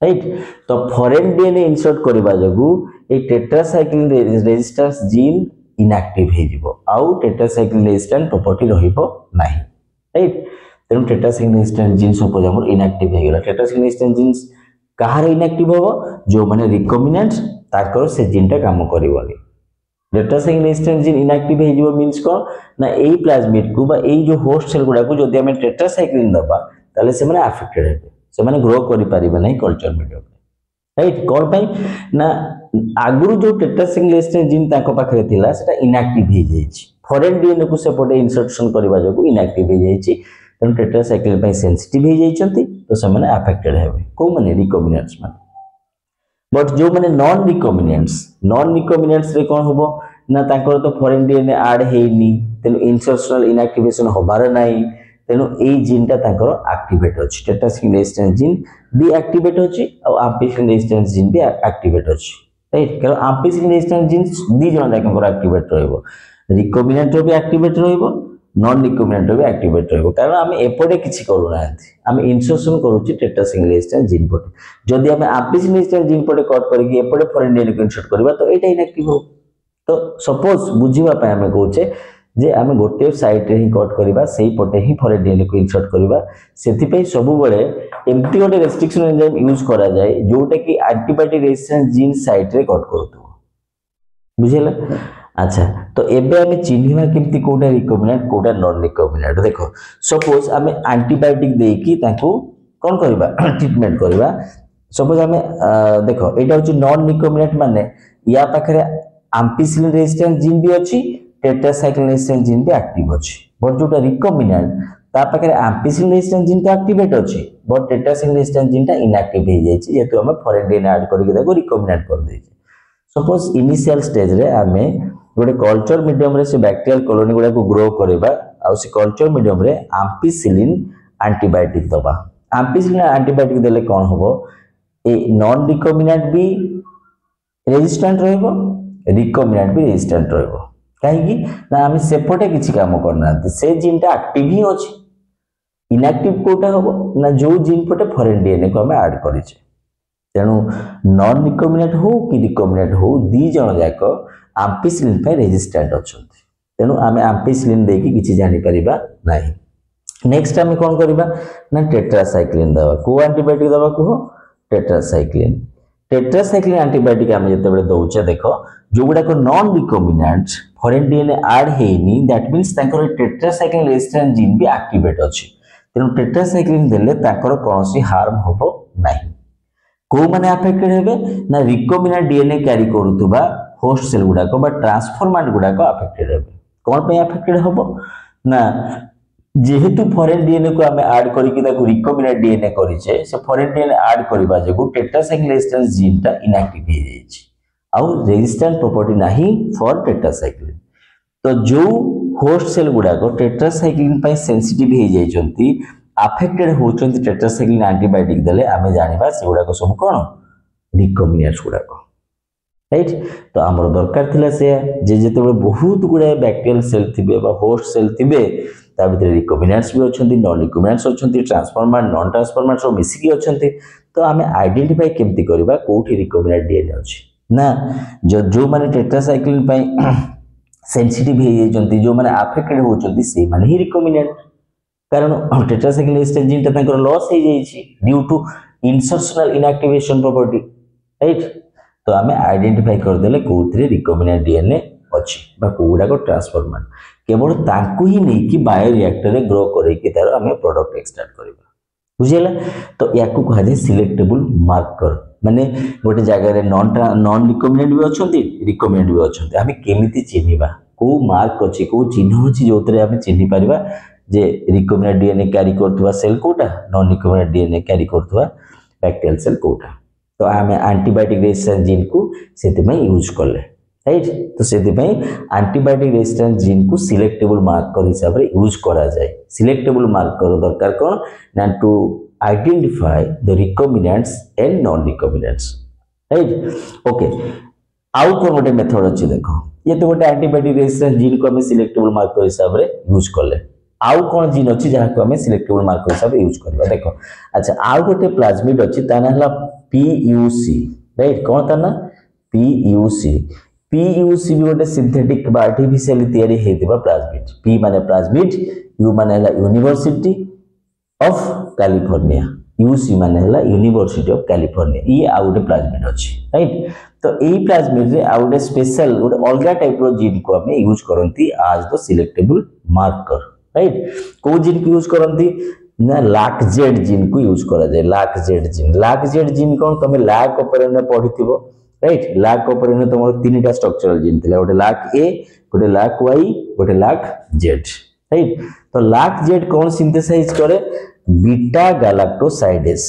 right तो फॉरेन डीएनए इंसर्ट करबा जगु ए टेट्रासाइक्लिन रेजिस्टेंस जीन इनएक्टिव हे जिवो आउ टेट्रासाइक्लिन रेजिस्टेंस प्रॉपर्टी रहिबो नाही राइट तेनु टेट्रासाइक्लिन रेजिस्टेंस जीन सपोज हमर इनएक्टिव हे गेला टेट्रासाइक्लिन रेजिस्टेंस जीन कहार इनएक्टिव हो जो माने रिकॉम्बिनेंट ताकर से जीनटा काम करिवनी टेट्रासाइक्लिन रेजिस्टेंस जीन इनएक्टिव हे जिवो मींस कोन ना एई प्लाज्मिड को बा एई जो होस्ट सेल गुडा को जदि हमें टेट्रासाइक्लिन दबा ताले से माने अफेक्टेड हेबे से माने ग्रो करि परिबे नै कल्चर मीडियम राइट कोन पई ना आगुरु जो टेट्रासाइक्लिन रेजिस्टेंस जीन ताको पाखरे थिला सेटा इनएक्टिव हे जायछि फॉरेन डीएनए को सेपटे इंसर्शन करबा जोगु इनएक्टिव हे जायछि तेन टेट्रासाइक्लिन पई सेंसिटिव हे जायछंती तो से माने अफेक्टेड हेबे को माने रिकॉम्बिनेंट्स माने बट जो माने नॉन रिकॉम्बिनेंट्स रे कोन होबो ना ताकर तो फॉरेन डीएनए ऐड हेनी तेन इंसर्शनल इनएक्टिवेशन होबार नाही तेनु ए जीनटा ताकर एक्टिवेट अछि टेट्रासाइक्लिन रेजिस्टेंस जीन भी एक्टिवेट अछि और एम्पिसिलिन रेजिस्टेंस जीन भी एक्टिवेट अछि राइट कारण एम्पिसिलिन रेजिस्टेंस जीन दी जण जाकर एक्टिवेट रहइबो रिकॉम्बिनेंट भी एक्टिवेट रहइबो नॉन रिकॉम्बिनेंट भी एक्टिवेट रहइबो कारण हम एपटे किछि करू नांती हम इंसर्शन करूची टेट्रासाइक्लिन रेजिस्टेंस जीन पटे जदि हम एम्पिसिलिन रेजिस्टेंस जीन पटे कट करके एपटे फॉरेन डीएनए को इंसर्ट करबा तो एटा इनएक्टिव हो तो सपोज बुझिबा पय हम कहूचे जे आमे गोटे साइट रे ही कट करबा सेही पटे ही फॉरेन डीएनए को इंसर्ट करबा सेथि पे सब बेले एम्ति गोटे रेस्ट्रिक्शन एंजाइम यूज करा जाय जोटा कि एंटीबायोटिक रेजिस्टेंस जीन साइट रे कट करतो बुझिला अच्छा तो एबे हमें चिन्हिबा केमति कोटा रिकॉम्बिनेंट कोटा नॉन रिकॉम्बिनेंट देखो सपोज हमें एंटीबायोटिक देकी ताको कोन करबा ट्रीटमेंट करबा सपोज हमें देखो एटा होची नॉन रिकॉम्बिनेंट माने या पाखरे एम्पिसिलिन रेजिस्टेंस जीन भी अछि टेट्रासाइक्लिन रेजिस्टेंस जीन भी एक्टिव अछि बट जोटा रिकॉम्बिनेंट ता पाखरे एम्पिसिलिन रेजिस्टेंस जीन तो एक्टिवेट अछि बट टेट्रासाइक्लिन रेजिस्टेंस जीन ता इनएक्टिव हे जायछि जेतु हम फॉरेन डीएनए ऐड करके ताको रिकॉम्बिनेंट कर देछि सपोज इनिशियल स्टेज रे हमें गोटे कल्चर मीडियम रे से बैक्टीरियल कॉलोनी गुडा को ग्रो करबा आ से कल्चर मीडियम रे एम्पिसिलिन एंटीबायोटिक दबा एम्पिसिलिन एंटीबायोटिक देले कोन होबो ए नॉन रिकॉम्बिनेंट भी रेजिस्टेंट रहबो रिकॉम्बिनेंट भी रेजिस्टेंट रहबो काहे कि ना हम सेपटे किछि काम करना से जीनटा एक्टिव ही अछि इनएक्टिव कोटा होबो ना जो जीन पटे फॉरेन डीएनए को हम ऐड करिছে तेनु नॉन रिकॉम्बिनेंट हो कि रिकॉम्बिनेंट हो दी जण जाको एम्पिसिलिन पे रेजिस्टेंट अछंती तेनु आमे एम्पिसिलिन देकी किछि जानि परिबा नाही नेक्स्ट आमे कोन करबा ना टेट्रासाइक्लिन दवा को एंटीबायोटिक दवा को टेट्रासाइक्लिन एंटीबायोटिक आमे जते बेले दउचे देखो जोगुडा को non recombinant foreign DNA add हेनी दैट मींस ताकर टेट्रासाइक्लिन रेजिस्टेंस जीन भी एक्टिवेट अछि तेनु टेट्रासाइक्लिन देले ताकर कोनोसी हार्म होबो नाही को माने अफेक्टेड हेबे ना रिकॉम्बिनेंट डीएनए कैरी करूतबा होस्ट सेल गुडा को बा ट्रांसफॉर्मेंट गुडा को अफेक्टेड हेबे कोन पे अफेक्टेड होबो ना जेहेतु फॉरेन डीएनए को हमें ऐड करिकि ताको रिकॉम्बिनेंट डीएनए करिचे से फॉरेन डीएनए ऐड करबा जेगु टेट्रासाइक्लिन रेजिस्टेंस जीन ता इनएक्टिव हे जायछि आउ रेजिस्टेंट प्रॉपर्टी नाही फॉर टेट्रासाइक्लिन तो जो होस्ट सेल गुडा को टेट्रासाइक्लिन पय सेंसिटिव हे जायछंती अफेक्टेड होचंती टेट्रासाइक्लिन एंटीबायोटिक देले आमे जानिबा से गुडा को सब कोन रिकॉम्बिनेंट्स गुडा को राइट तो हमर दरकार थिला से जे जेते बहुत गुडा बैक्टीरियल सेल थिबे बा होस्ट सेल थिबे ता भीतर रिकॉम्बिनेंट्स भी अछंती नॉन रिकॉम्बिनेंट्स अछंती ट्रांसफॉर्मेंट नॉन ट्रांसफॉर्मेंट सब मिसिकी अछंती तो आमे आइडेंटिफाई केमति करबा कोठी रिकॉम्बिनेंट डीएनए अछि ना जो माने टेट्रासाइक्लिन पय सेंसिटिव हे जायछंती जो माने अफेक्टेड होचंती से माने ही रिकॉम्बिनेंट कारण टेट्रासाइक्लिन रेजिस्टेंस जीन ता ताकर लॉस हे जायछि due to insertional inactivation property right तो हमें आइडेंटिफाई कर देले कोथरे रिकॉम्बिनेंट डीएनए अछि बा कोडा को ट्रांसफॉर्मेंट केवल ताकू ही नहीं कि बायो रिएक्टर रे ग्रो करे कि तार हमें प्रोडक्ट एक्सट्रैक्ट करबा बुझियला तो याकू कहा जाय सिलेक्टेबल मार्कर माने गोटे जगह रे नॉन रिकॉम्बिनेंट भी अछंती रिकॉम्बिनेंट भी अछंती हमें केमिति चिन्हिबा को मार्क अछि को चिन्ह अछि जोतरे हमें चिन्हि परिबा जे रिकॉम्बिनेंट डीएनए कैरी करथुवा सेल कोटा नॉन रिकॉम्बिनेंट डीएनए कैरी करथुवा बैक्टीरियल सेल कोटा तो हमें एंटीबायोटिक रेजिस्टेंस जीन को सेति में यूज करले राइट तो सेति में एंटीबायोटिक रेजिस्टेंस जीन को सिलेक्टेबल मार्कर हिसाब रे यूज करा जाय सिलेक्टेबल मार्कर दरकार कोन ना to identify the recombinants and non recombinants right okay आउ कोन गोटे मेथड अछि देखो ये तो गोटे एंटीबायोटिक रेजिस्टेंस जीन को हमें सिलेक्टेबल मार्कर हिसाब रे यूज करले आउ कोन जीन अछि जहा को हमें सिलेक्टेबल मार्कर हिसाब रे यूज करबा देखो अच्छा आउ गोटे प्लाज्मिड अछि ताना हला PUC राइट कोन ताना PUC PUC भी गोटे सिंथेटिक बा आर्टिफिशियली तैयारी हेतिबा प्लाज्मिड P माने प्लाज्मिड U माने हला यूनिवर्सिटी ऑफ कैलिफोर्निया UC माने हला यूनिवर्सिटी ऑफ कैलिफोर्निया ये आ गोटे प्लाज्मिड अछि राइट तो एई प्लाज्मिड रे आ गोटे स्पेशल गोटे अलगा टाइप रो जीन को हमें यूज करंती आज द सिलेक्टेबल मार्कर राइट को जीन को यूज करंती ना LAC-Z जीन को यूज करा जाय LAC-Z जीन कोन तमे लैक ऑपरेन में पढिथिबो राइट लैक ऑपरेन में तमरो तीनटा स्ट्रक्चरल जीन थिला गोटे LAC-A गोटे LAC-Y गोटे LAC-Z राइट तो LAC-Z कोन सिंथेसाइज करे बीटा गैलेक्टोसाइडेज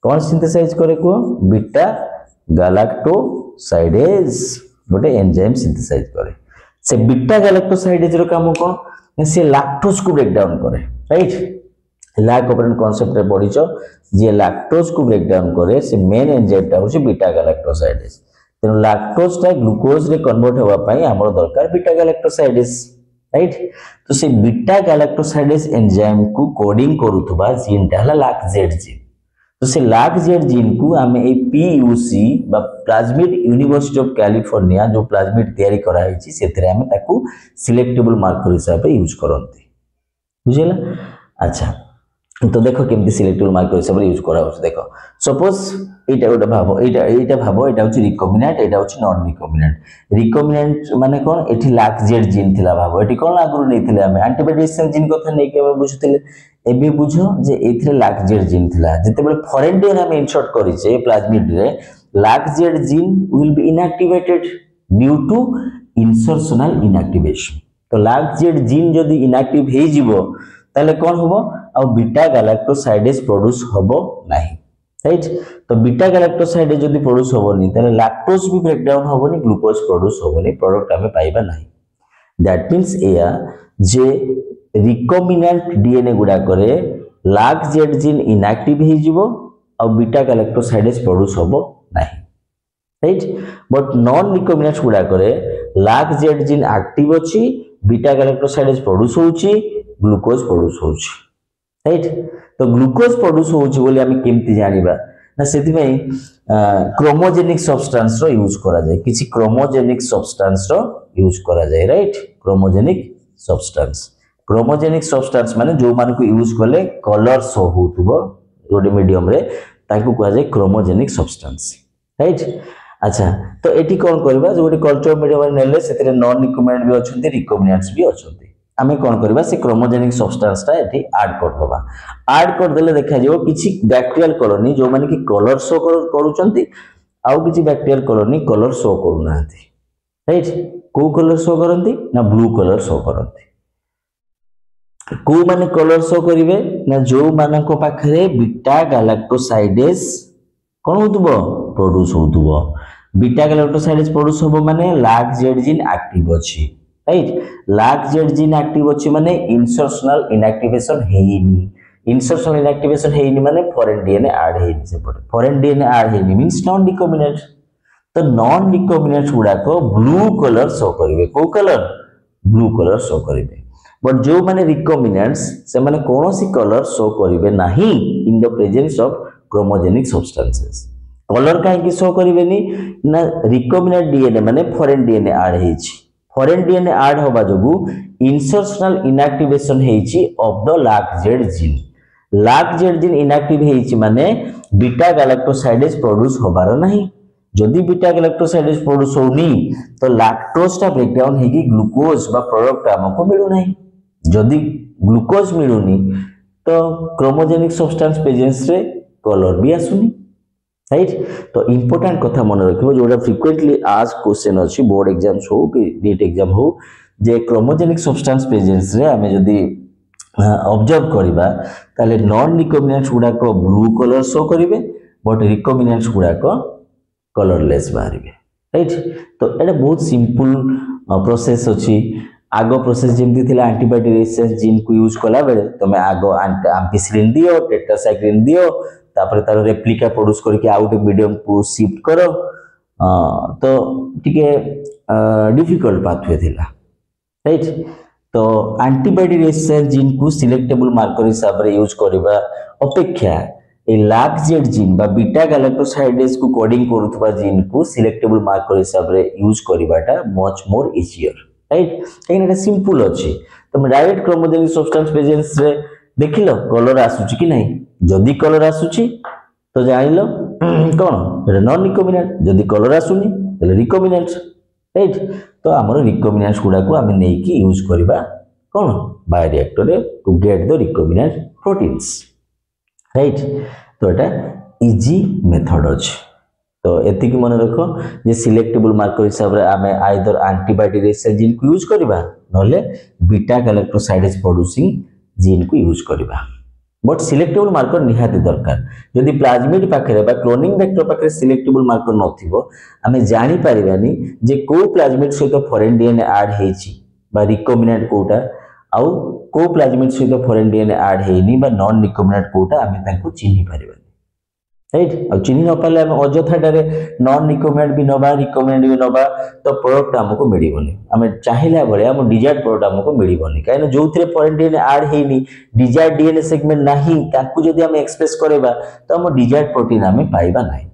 कोन सिंथेसाइज करे को बीटा गैलेक्टोसाइडेज गोटे एंजाइम सिंथेसाइज करे से बीटा गैलेक्टोसाइडेज रो काम कोन से लैक्टोज को ब्रेक डाउन करे राइट लैक ऑपरेंट कांसेप्ट रे पढिचो जे लैक्टोज को ब्रेक डाउन करे से मेन एंजाइम ता होची बीटा गैलेक्टोसाइडेज तेनो लैक्टोज ता ग्लूकोज रे कन्वर्ट होबा पई हमर दरकार बीटा गैलेक्टोसाइडेज राइट तो से बीटा गैलेक्टोसाइडेज एंजाइम को कोडिंग करूथबा जीन ता हला LAC-Z जीन तो से LAC-Z जीन को हमें ए PUC बा प्लाज्मिड यूनिवर्सिटी ऑफ कैलिफोर्निया जो प्लाज्मिड तयारी करा हिची सेतरे हमें ताकू सिलेक्टेबल मार्कर हिसाब यूज करंती बुझिला अच्छा तो देखो केमती सिलेक्टेबल मार्कर हिसाब यूज करा होछ देखो सपोज एटा गोटे भाबो एटा भाबो एटा होची रिकॉम्बिनेंट एटा होची नॉन रिकॉम्बिनेंट माने कोन एठी LAC-Z जीन थिला भाबो एठी कोन आगुर नेथिले हमें एंटीबॉडी जीन कथा नै के बुझथिले एबे बुझो जे एथिरे LAC-Z जीन थिला जते बेले फॉरेन डीएनए हम इंसर्ट करि छे प्लाज्मिड रे LAC-Z gene will be inactivated due to insertional inactivation तो LAC-Z जीन जदी इनएक्टिव हे जिवो ताले कोन होबो आ बीटा गैलेक्टोसाइडेज प्रोड्यूस होबो नाही राइट तो बीटा गैलेक्टोसाइडेज जदी प्रोड्यूस होबोनी ताले लैक्टोज भी ब्रेक डाउन होबोनी ग्लूकोज प्रोड्यूस होबोनी प्रोडक्ट हमें पाइबा नाही दैट मींस एया जे रिकॉम्बिनेंट डीएनए गुडा करे LAC-Z जीन इनएक्टिव हे जिवो आ बीटा गैलेक्टोसाइडेज प्रोड्यूस होबो नाही राइट बट नॉन रिकॉम्बिनेंट गुडा करे LAC-Z जीन एक्टिव अछि बीटा गैलेक्टोसाइडेज प्रोड्यूस होउची ग्लूकोज प्रोड्यूस होउची राइट तो ग्लूकोज प्रोड्यूस होउची बोली हमें केमती जानिबा ना सेति में क्रोमोजेनिक सब्सटेंस रो यूज करा जाय किछि क्रोमोजेनिक सब्सटेंस रो यूज करा जाय राइट क्रोमोजेनिक सब्सटेंस माने जो मान को यूज करले कलर शो होतबो गोटे मीडियम रे ताकू कहा जाय क्रोमोजेनिक सब्सटेंस राइट अच्छा तो एठी कोन करबा जो गोटे कल्चर मीडियम रे नेले सेतिरे नॉन रिकॉम्बिनेंट भी अछंती रिकॉम्बिनेंट्स भी अछंती आमे कोन करबा से क्रोमोजेनिक सब्सटेंस ता एठी ऐड कर दबा ऐड कर देले देखा जेबो किछि बैक्टीरियल कॉलोनी जो माने कि कलर शो करूचंती आउ किछि बैक्टीरियल कॉलोनी कलर शो करू नांती राइट को कलर शो करंती ना ब्लू कलर शो करंती को माने कलर शो करिवे ना जो मानको पाखरे बीटा गैलेक्टोसाइडेज कोन होतबो प्रोड्यूस होतबो बीटा गैलेक्टोसाइडेज प्रोड्यूस होबो माने LAC-Z जीन एक्टिव अछि राइट LAC-Z जीन एक्टिव अछि माने इंसर्शनल इनएक्टिवेशन हेइनी इंसर्शनल इनएक्टिवेशन हेइनी माने फॉरेन डीएनए ऐड हेइनी सेपटे फॉरेन डीएनए ऐड हेइनी मींस नॉन रिकॉम्बिनेंट तो नॉन रिकॉम्बिनेंट गुडा को ब्लू कलर शो करिवे को कलर ब्लू कलर शो करिवे बट जो माने रिकॉम्बिनेंट्स से माने कोनोसी कलर शो करिवे नाही in the presence of chromogenic substances colour काहे की शो करिवेनी ना रिकॉम्बिनेंट डीएनए माने फॉरेन डीएनए ऐड हेइछि फॉरेन डीएनए ऐड होबा जोगु इंसर्शनल इनएक्टिवेशन हेइछि of the LAC-Z gene LAC-Z gene inactive हेइछि माने बीटा गैलेक्टोसाइडेज प्रोड्यूस होबार नाही जदि बीटा गैलेक्टोसाइडेज प्रोड्यूस होनी तो लैक्टोज ता ब्रेक डाउन हेगी ग्लूकोज बा प्रोडक्ट हमको मिलु नाही जदि ग्लूकोज मिलुनी तो क्रोमोजेनिक सब्सटेंस प्रेजेंस रे कलर भी आसुनी राइट तो इंपोर्टेंट कथा मन रखिबो जोडा फ्रीक्वेंटली आस्क क्वेश्चन अछि बोर्ड एग्जाम्स हो कि नीट एग्जाम हो जे क्रोमोजेनिक सब्सटेंस प्रेजेंस रे हमें जदि ऑब्जर्व करिबा ताले नॉन रिकॉम्बिनेंट्स गुडा को ब्लू कलर शो करिवे बट रिकॉम्बिनेंट्स गुडा को कलरलेस बाहरिवे राइट तो एटा बहुत सिंपल प्रोसेस अछि आगो प्रोसेस जेमती थिला एंटीबॉडी रेजिस्टेंस जीन को यूज कला बेले तमे आगो एम्पिसिलिन दियो टेट्रासाइक्लिन दियो तापर तार रेप्लिका प्रोड्यूस करके आउट मीडियम को शिफ्ट करो तो टिके डिफिकल्ट पाथवे थिला राइट तो एंटीबॉडी रेजिस्टेंस जीन को सिलेक्टेबल मार्कर हिसाब रे यूज करबा अपेक्षा ए लार्क जेड जीन बा बीटा गैलेक्टोसाइडेज को कोडिंग करूथबा जीन को सिलेक्टेबल मार्कर हिसाब रे यूज करबाटा मच मोर इजियर राइट कहीं एटा सिंपल अछि तुम डायरेक्ट क्रोमोजेनिक सब्सटेंस प्रेजेंस रे देखिलो कलर आसुची कि नहीं जदी कलर आसुची तो जानिलो कोन एटा नॉन रिकॉम्बिनेंट जदी कलर आसुनी तले रिकॉम्बिनेंट राइट तो हमर रिकॉम्बिनेंट्स गुडा को हम नै कि यूज करबा कोन बायोरिएक्टर रे to get the recombinant proteins right तो एटा इजी मेथड अछि तो एति कि मन रखो जे सिलेक्टेबल मार्कर हिसाब रे आमे आइदर एंटीबॉडी रेसिस्टेंट जीन को यूज करबा नले बीटा गैलेक्टोसाइडेज प्रोड्यूसिंग जीन को यूज करबा बट सिलेक्टेबल मार्कर निहाती दरकार जदि प्लाज्मिड पाखरे बा क्लोनिंग वेक्टर पाखरे सिलेक्टेबल मार्कर नथिबो आमे जानि परिबानी जे को प्लाज्मिड सहित फॉरेन डीएनए ऐड हेछि बा रिकॉम्बिनेंट कोटा आउ को प्लाज्मिड सहित फॉरेन डीएनए ऐड हेनी बा नॉन रिकॉम्बिनेंट कोटा आमे ताको चिन्हि परिबानी राइट आ चिन्हि न पाले आमे अजथाटारे नॉन रिकॉम्बिनेंट भी नबा रिकॉम्बिनेंट भी नबा तो प्रोडक्ट हमको मिलिबोनी आमे चाहिला बळे हम डिजायर्ड प्रोडक्ट हमको मिलिबोनी काहे जोथरे फॉरेन डीएनए ऐड हेनी डिजायर्ड डीएनए सेगमेंट नाही ताकू जदी हम एक्सप्रेस करबा तो हम डिजायर्ड प्रोटीन हमें पाइबा नाही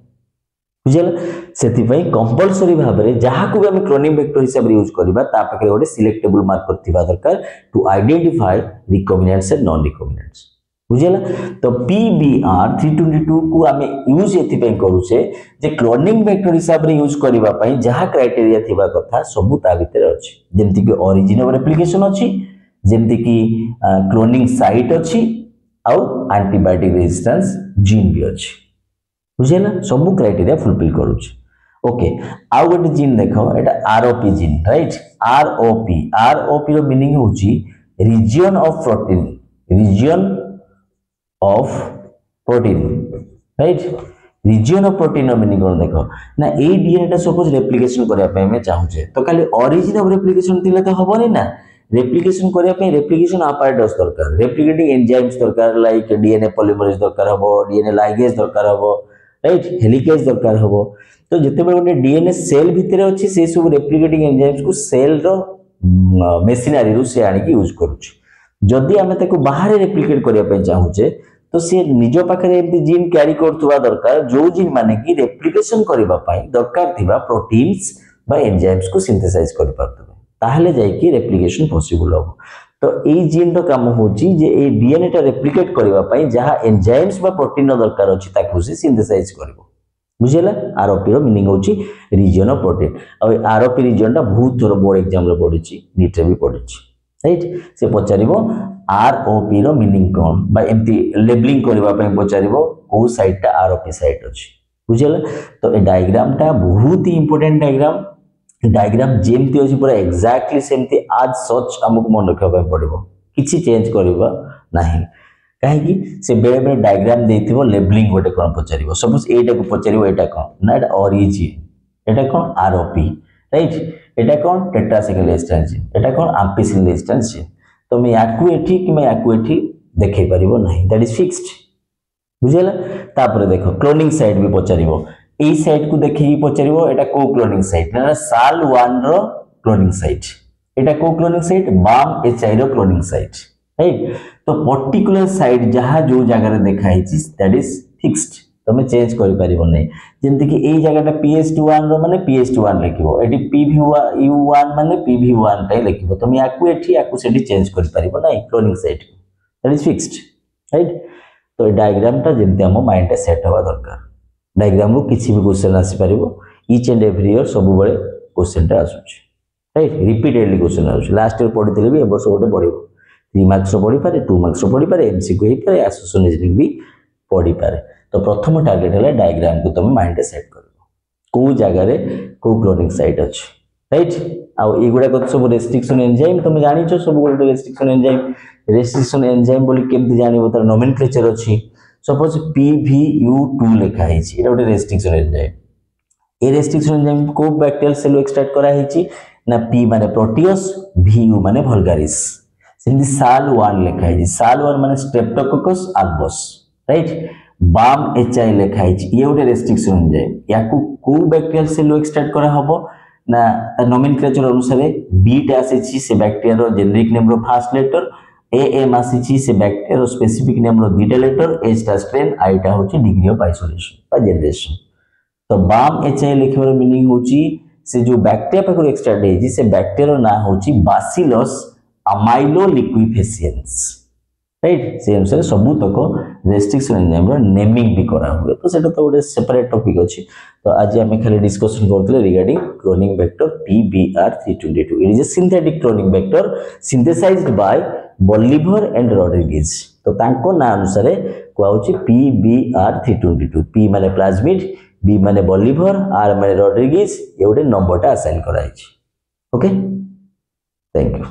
बुझल सेति पई कंपलसरी भाबरे जहा को भी हम क्लोनिंग वेक्टर हिसाब रे यूज करबा ता पाखरे ओडे सिलेक्टेबल मार्कर थिबा दरकार to identify recombinants and non recombinants बुझेला तो पीबीआर 322 को आमे यूज एथि पे करू छे जे क्लोनिंग वेक्टर हिसाब रे यूज करबा पई जहा क्राइटेरिया थिबा कथा सब ता भीतर अछि जेंति कि ओरिजिन ऑफ रेप्लिकेशन अछि जेंति कि क्लोनिंग साइट अछि आउ एंटीबायोटिक रेजिस्टेंस जीन भी अछि बुझेला सब क्राइटेरिया फुलफिल करू छे ओके आउ गोटे जीन देखो एटा आरओपी जीन राइट आरओपी रो मीनिंग होची region of protein region of protein right region of protein meaning कोन देखो ना ए डीएनए टा सपोज रेप्लिकेशन करिया पे मैं चाहू छे तो खाली ओरिजिन ऑफ रेप्लिकेशन थिले तो हबो नै ना रेप्लिकेशन करिया पे रेप्लिकेशन apparatus दरकार रेप्लिकेटिंग एंजाइम्स दरकार लाइक डीएनए पॉलीमरेज दरकार हबो डीएनए लाइगेज दरकार हबो राइट हेलिकेज दरकार हबो तो जते बेले ओने डीएनए सेल भितरे अछि से सब रेप्लिकेटिंग एंजाइम्स को सेल रो मेशिनरी रो से आनी कि यूज करू छी जदि आमे ताको बाहर रेप्लिकेट करिया पे चाहू छे तो से निज पाखरे एमती जीन कैरी करथुवा दरकार जो जीन माने कि रेप्लिकेशन करबा पई दरकार थिबा प्रोटीन्स बा एंजाइम्स को सिंथेसाइज करि परतबे ताहले जाय कि रेप्लिकेशन पॉसिबल हो तो ए जीन रो काम होची जे ए डीएनए टा रेप्लिकेट करबा पई जहा एंजाइम्स बा प्रोटीन दरकार अछि ताकू से सिंथेसाइज करबो बुझेला आरओपी रो मीनिंग होची रीजन ऑफ प्रोटीन आ आरओपी रीजन टा बहुत थोर बोर्ड एग्जाम रे पढिची नीट रे भी पढिची राइट से पचारिबो आरओपी रो मीनिंग कोन बा एमती लेबलिंग करबा पय पचारिबो को साइड ता आरओपी साइड अछि बुझेला तो ए डायग्राम टा बहुत ही इंपोर्टेंट डायग्राम जेमती अछि पूरा एग्जैक्टली सेमती आज सच हमको मन रखबा पय पड़िबो किछि चेंज करबा नाही काहे कि से बेले बेले डायग्राम देथिबो लेबलिंग गोटे कोन पचारिबो सपोज एटा को पचारिबो एटा कोन ना एटा ओरिजिन एटा कोन आरओपी राइट एटा कोन टेट्रासाइक्लिक रेजिस्टेंस जीन एटा कोन एम्पिसिलिन रेजिस्टेंस जीन तो मैं याकू एठी कि मैं याकू एठी देखै परिबो नाही दैट इज फिक्स्ड बुझेला तापर देखो क्लोनिंग साइट भी पचारिबो ए साइट को देखि पचारिबो एटा को क्लोनिंग साइट ना साल 1 रो क्लोनिंग साइट एटा को क्लोनिंग साइट बाम एचआई रो क्लोनिंग साइट राइट तो पर्टिकुलर साइट जहां जो जगह रे देखाई छी दैट इज फिक्स्ड तमे चेंज करि परिबो नै जेंति कि ए जगहटा pH1 रो माने pH1 लिखिबो एटी pVu1 माने pV1 टाइ लिखिबो तमे याकू एठी याकू सेठी चेंज करि परिबो नै cloning site that is fixed right तो ए डायग्राम टा जेंति हम माइंड सेट होवा दरकार डायग्राम रो किछि भी क्वेश्चन आसी परिबो ईच एंड एवरी ईयर सब बळे क्वेश्चन टा आसुची राइट रिपीटेडली क्वेश्चन आसुची लास्ट ईयर पढितले भी एबो सबटे पढिबो 3 मार्क्स रो पढि पारे 2 मार्क्स रो पढि पारे एमसीक्यू हे पारे एसोसिएशन रीजनिंग भी पढि पारे तो प्रथम टार्गेट है डायग्राम को तुम माइंड सेट कर को जगह रे को क्लोनिंग साइट अछि राइट आ एगुडा को सब रेस्ट्रिक्शन एंजाइम तुम जानि छ सब गोटे रेस्ट्रिक्शन एंजाइम बोली केमति जानिबो तार नोमेनक्लेचर अछि सपोज PVU2 लिखा है छी एटा गोटे रेस्ट्रिक्शन एंजाइम ए रेस्ट्रिक्शन एंजाइम को बैक्टीरियल सेल एक्सट्रैक्ट करा है छी ना P माने प्रोटियोस VU माने वल्गारिस सिंधी साल 1 लिखा है साल 1 माने स्ट्रेप्टोकोकस अल्बस राइट बाम एचआई लिखा है ये गोटे रेस्ट्रिक्शन एंजाइम याकू को बैक्टीरियल सेल एक्सट्रैक्ट करा हबो ना नोमेनक्लेचर अनुसार बीटा आसे छी से बैक्टीरिया रो generic name row first letter M आसी से बैक्टेरिया स्पेसिफिक नेम रो दीटा लेटर एच टा स्ट्रेन आई टा होची डिग्री ऑफ आइसोलेशन बा जनरेशन तो बाम एच आई लिखिबार मीनिंग होची से जो बैक्टेरिया पाखर एक्सट्रैक्ट हेजी से बैक्टेरिया ना होची बासिलस अमाइलोलिक्विफेसिएंस राइट से अनुसार सबू तक रेस्ट्रिक्शन एंजाइम रो नेमिंग भी करा हुए तो सेटा तो गोटे सेपरेट टॉपिक अछि तो आज आम खाली डिस्कशन करते regarding cloning vector PBR322 it is a synthetic cloning vector synthesized by Bolivar and Rodriguez तो तांको ना अनुसार कहउछि PBR322 P माने प्लाज्मिड B माने बॉलिवर R माने रॉड्रिगेज ये गोटे नंबरटा असाइन कराइछि ओके थैंक यू।